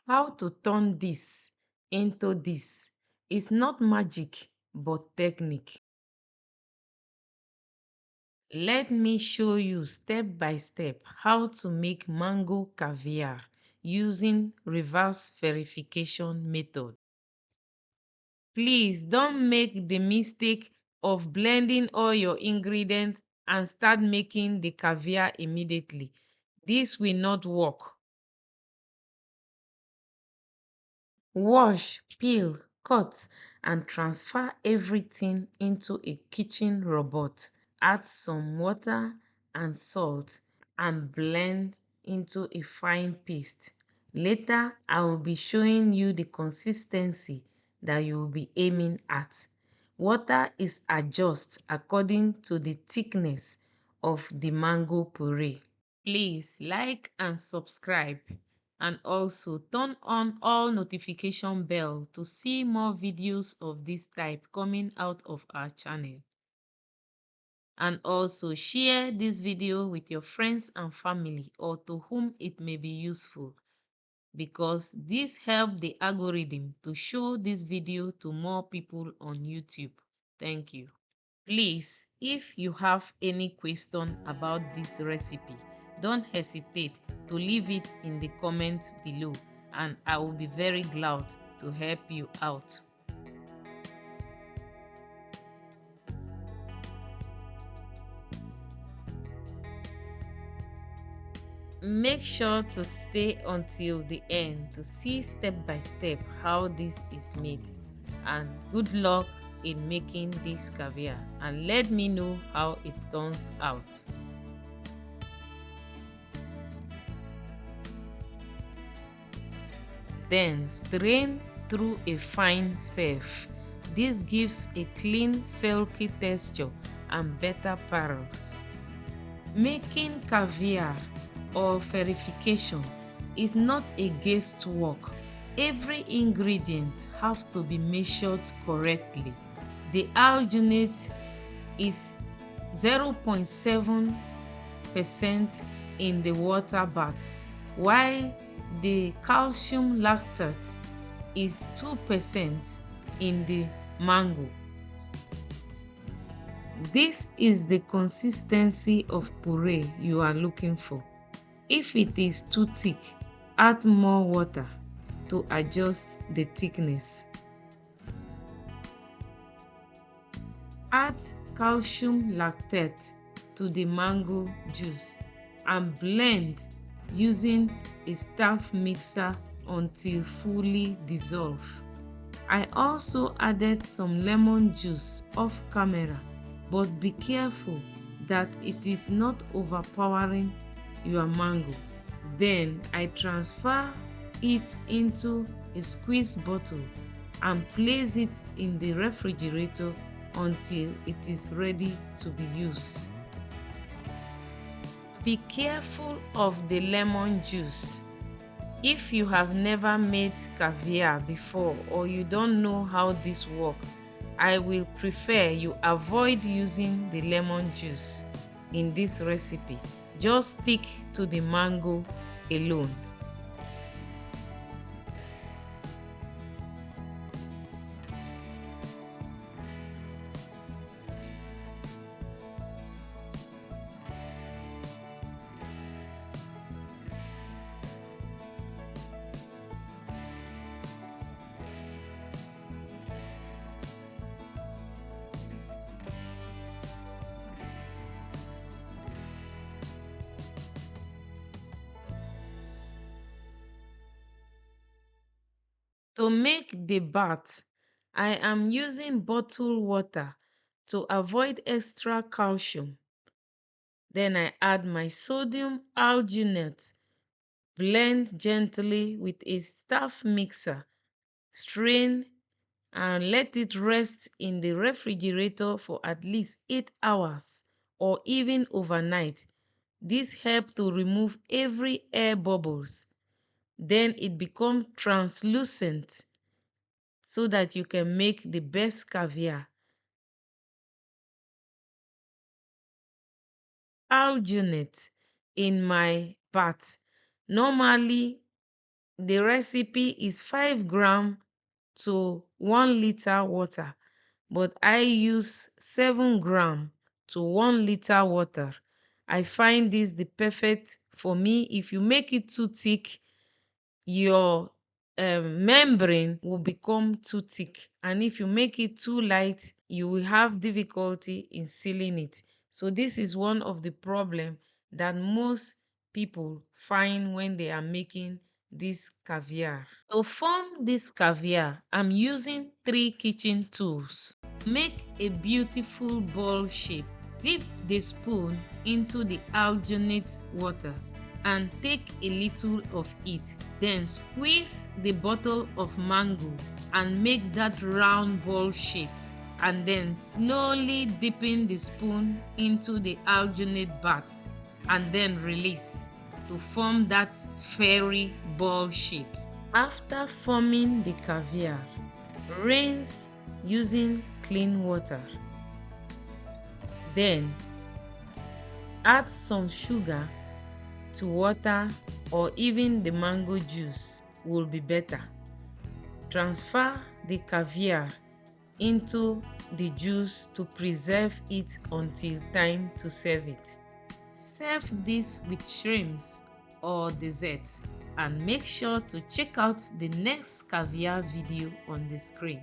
How to turn this into this is not magic but technique. Let me show you step by step how to make mango caviar using reverse verification method. Please don't make the mistake of blending all your ingredients and start making the caviar immediately. This will not work. Wash, peel, cut, and transfer everything into a kitchen robot. Add some water and salt and blend into a fine paste. Later, I will be showing you the consistency that you will be aiming at. Water is adjusted according to the thickness of the mango puree. Please like and subscribe, and also turn on all notification bell to see more videos of this type coming out of our channel. And also share this video with your friends and family or to whom it may be useful, because this helps the algorithm to show this video to more people on YouTube. Thank you. Please, if you have any question about this recipe, don't hesitate to leave it in the comments below, and I will be very glad to help you out. Make sure to stay until the end to see step by step how this is made, and good luck in making this caviar, and let me know how it turns out. Then strain through a fine sieve. This gives a clean, silky texture and better pearls. Making caviar or verification is not a guesswork. Every ingredient have to be measured correctly. The alginate is 0.7% in the water bath, while the calcium lactate is 2% in the mango. This is the consistency of puree you are looking for. If it is too thick, add more water to adjust the thickness. Add calcium lactate to the mango juice and blend using a staff mixer until fully dissolved. I also added some lemon juice off camera, but be careful that it is not overpowering your mango. Then I transfer it into a squeeze bottle and place it in the refrigerator until it is ready to be used. Be careful of the lemon juice. If you have never made caviar before or you don't know how this works, I will prefer you avoid using the lemon juice in this recipe. Just stick to the mango alone. To make the bath, I am using bottled water to avoid extra calcium. Then I add my sodium alginate, blend gently with a staff mixer, strain, and let it rest in the refrigerator for at least 8 hours or even overnight. This helps to remove every air bubbles. Then it becomes translucent so that you can make the best caviar. Alginate in my bath. Normally, the recipe is 5 gram to 1 liter water, but I use 7 gram to 1 liter water. I find this the perfect for me. If you make it too thick, your membrane will become too thick, and if you make it too light, you will have difficulty in sealing it. So this is one of the problem that most people find when they are making this caviar. To form this caviar, I'm using 3 kitchen tools. Make a beautiful ball shape. Dip the spoon into the alginate water and take a little of it. Then squeeze the bottle of mango and make that round ball shape, and then slowly dipping the spoon into the alginate bath and then release to form that fairy ball shape. After forming the caviar, rinse using clean water. Then add some sugar to water, or even the mango juice will be better. Transfer the caviar into the juice to preserve it until time to serve it. Serve this with shrimps or dessert, and make sure to check out the next caviar video on the screen.